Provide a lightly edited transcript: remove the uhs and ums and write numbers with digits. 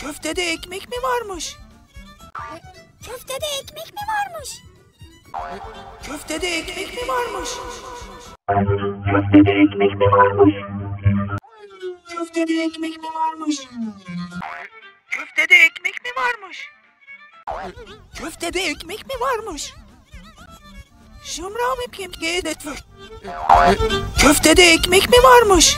Köftede ekmek mi varmış? Köftede ekmek mi varmış? Köftede ekmek mi varmış? Köftede ekmek mi varmış? Köftede ekmek mi varmış? Köftede ekmek mi varmış? Köftede ekmek mi varmış? Şımra mı piyem gedet var? Köftede ekmek mi varmış?